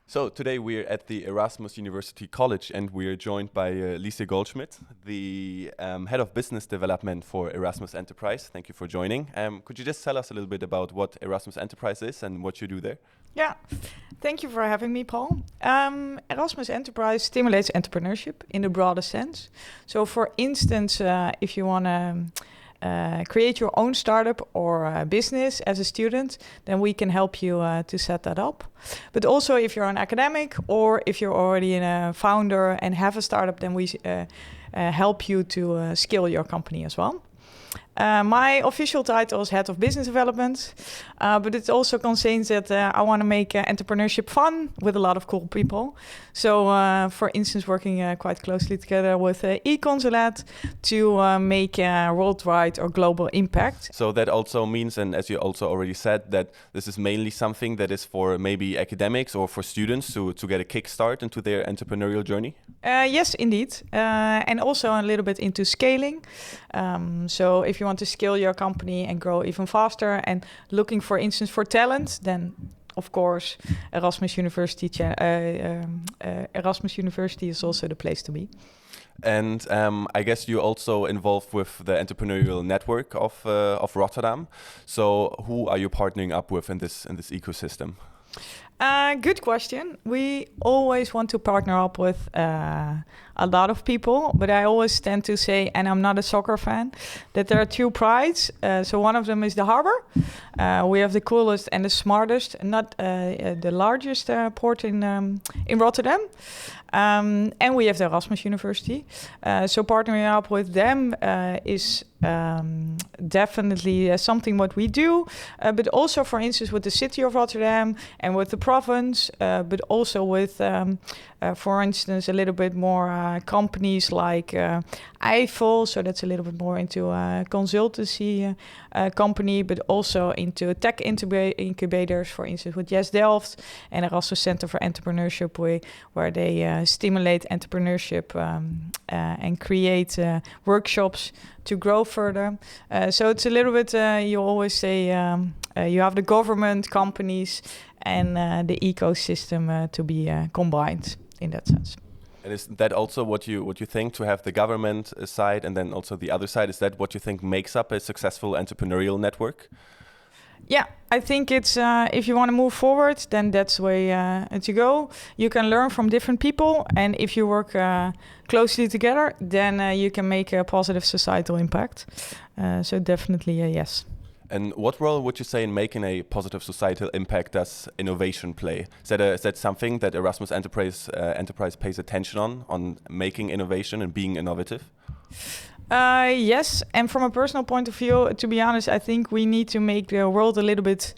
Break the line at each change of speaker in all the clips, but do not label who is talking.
So today we're at the Erasmus University College and we're joined by Liesje Goldschmidt, the Head of Business Development for Erasmus Enterprise. Thank you for joining. Could you just tell us a little bit about what Erasmus Enterprise is and what you do there?
Yeah, thank you for having me, Paul. Erasmus Enterprise stimulates entrepreneurship in the broader sense. So for instance, if you want to create your own startup or business as a student, then we can help you to set that up. But also if you're an academic or if you're already a founder and have a startup, then we help you to scale your company as well. My official title is Head of Business Development, but it also contains that I want to make entrepreneurship fun with a lot of cool people. So, for instance, working quite closely together with eConsulate to make a worldwide or global impact.
So that also means, and as you also already said, that this is mainly something that is for maybe academics or for students to get a kickstart into their entrepreneurial journey?
Yes, indeed. And also a little bit into scaling. So if you want to scale your company and grow even faster and looking, for instance, for talent, then of course Erasmus University is also the place to be.
And I guess you're also involved with the entrepreneurial network of Rotterdam. So who are you partnering up with in this ecosystem?
Good question. We always want to partner up with a lot of people, but I always tend to say, and I'm not a soccer fan, that there are two prides. So one of them is the harbor. We have the coolest and the smartest, not the largest port in Rotterdam. And we have the Erasmus University. So partnering up with them is definitely something what we do, but also, for instance, with the city of Rotterdam and with the province, but also with, for instance, a little bit more companies like Eiffel, so that's a little bit more into a consultancy company, but also into tech incubators, for instance, with Yes Delft and Erasmus Center for Entrepreneurship, where they stimulate entrepreneurship and create workshops to grow further. So it's a little bit, you always say, you have the government, companies, and the ecosystem to be combined in that sense.
And is that also what you think, to have the government side and then also the other side? Is that what you think makes up a successful entrepreneurial network?
Yeah, I think it's if you want to move forward, then that's the way to go. You can learn from different people, and if you work closely together, then you can make a positive societal impact. So definitely a yes.
And what role would you say in making a positive societal impact does innovation play? Is that something that Erasmus Enterprise pays attention on making innovation and being innovative?
Yes, and from a personal point of view, to be honest, I think we need to make the world a little bit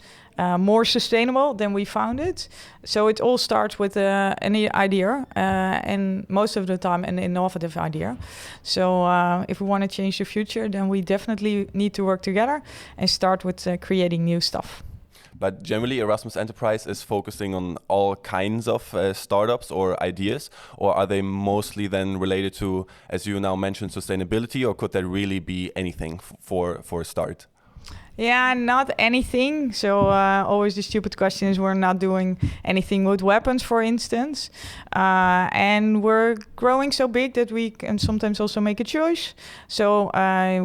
more sustainable than we found it. So it all starts with an idea, and most of the time an innovative idea. So if we want to change the future, then we definitely need to work together and start with creating new stuff.
But generally, Erasmus Enterprise is focusing on all kinds of startups or ideas, or are they mostly then related to, as you now mentioned, sustainability, or could that really be anything for a start?
Yeah, not anything. So always the stupid question is we're not doing anything with weapons, for instance. And we're growing so big that we can sometimes also make a choice. So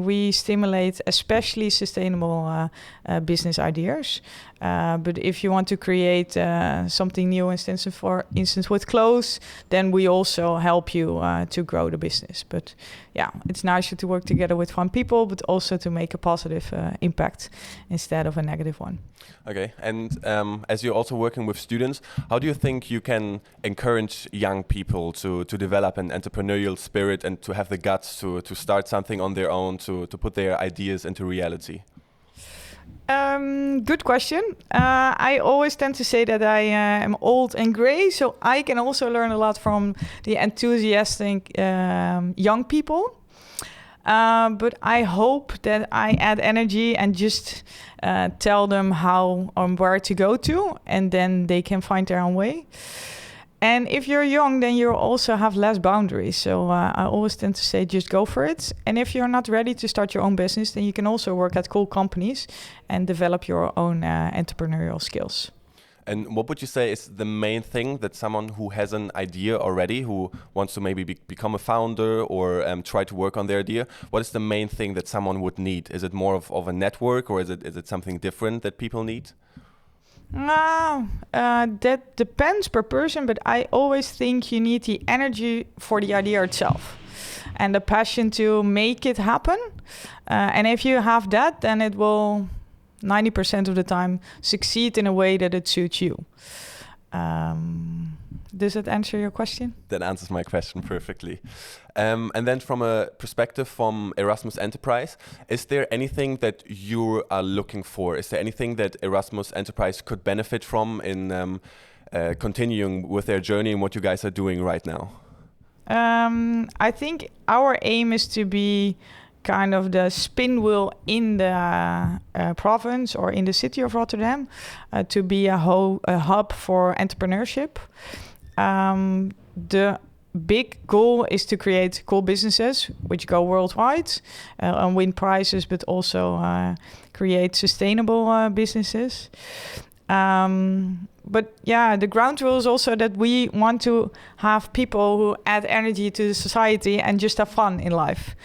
we stimulate especially sustainable business ideas. But if you want to create something new, for instance, with clothes, then we also help you to grow the business. But yeah, it's nicer to work together with fun people, but also to make a positive impact instead of a negative one.
Okay, and as you're also working with students, how do you think you can encourage young people to develop an entrepreneurial spirit and to have the guts to start something on their own, to put their ideas into reality?
Good question. I always tend to say that I am old and gray, so I can also learn a lot from the enthusiastic young people. But I hope that I add energy and just tell them how or where to go to, and then they can find their own way. And if you're young, then you also have less boundaries. So I always tend to say, just go for it. And if you're not ready to start your own business, then you can also work at cool companies and develop your own entrepreneurial skills.
And what would you say is the main thing that someone who has an idea already, who wants to maybe become a founder or try to work on their idea, what is the main thing that someone would need? Is it more of a network, or is it something different that people need?
No, that depends per person, but I always think you need the energy for the idea itself and the passion to make it happen. And if you have that, then it will 90% of the time succeed in a way that it suits you. Does that answer your question?
That answers my question perfectly. And then from a perspective from Erasmus Enterprise, is there anything that you are looking for? Is there anything that Erasmus Enterprise could benefit from in continuing with their journey and what you guys are doing right now?
I think our aim is to be kind of the spin wheel in the province or in the city of Rotterdam, to be a hub for entrepreneurship. The big goal is to create cool businesses which go worldwide and win prizes, but also create sustainable businesses. But yeah, the ground rule is also that we want to have people who add energy to the society and just have fun in life.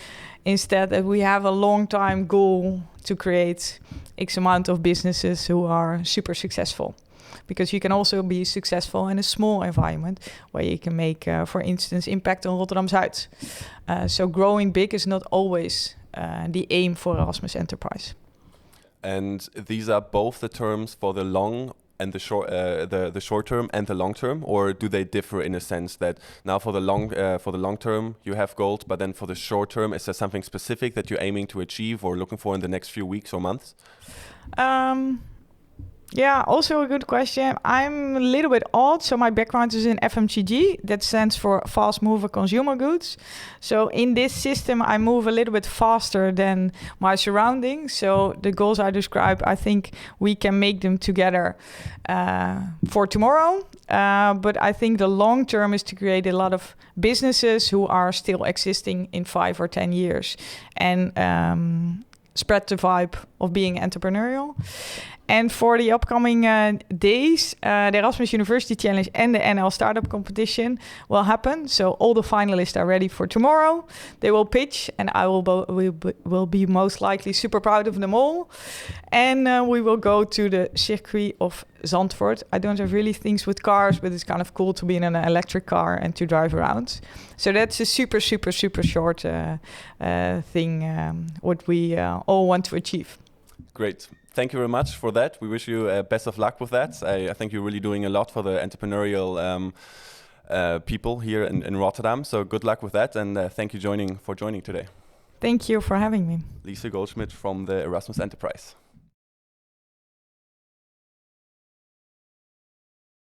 Instead, that we have a long-time goal to create X amount of businesses who are super successful. Because you can also be successful in a small environment where you can make, for instance, impact on Rotterdam Zuid. So growing big is not always the aim for Erasmus Enterprise.
And these are both the terms for the long and the short term and the long term, or do they differ in a sense that now for the long term you have goals, but then for the short term, is there something specific that you're aiming to achieve or looking for in the next few weeks or months?
Yeah, also a good question. I'm a little bit odd. So my background is in FMCG. That stands for fast mover consumer goods. So in this system, I move a little bit faster than my surroundings. So the goals I describe, I think we can make them together for tomorrow. But I think the long term is to create a lot of businesses who are still existing in 5 or 10 years. And spread the vibe of being entrepreneurial. And for the upcoming days, the Erasmus University Challenge and the NL Startup Competition will happen. So all the finalists are ready for tomorrow. They will pitch, and I will be most likely super proud of them all. And we will go to the circuit of Zandvoort. I don't have really things with cars, but it's kind of cool to be in an electric car and to drive around. So that's a super, super, super short thing, what we all want to achieve.
Great. Thank you very much for that. We wish you best of luck with that. I think you're really doing a lot for the entrepreneurial people here in Rotterdam. So good luck with that, and thank you for joining today.
Thank you for having me.
Liesje Goldschmidt from the Erasmus Enterprise.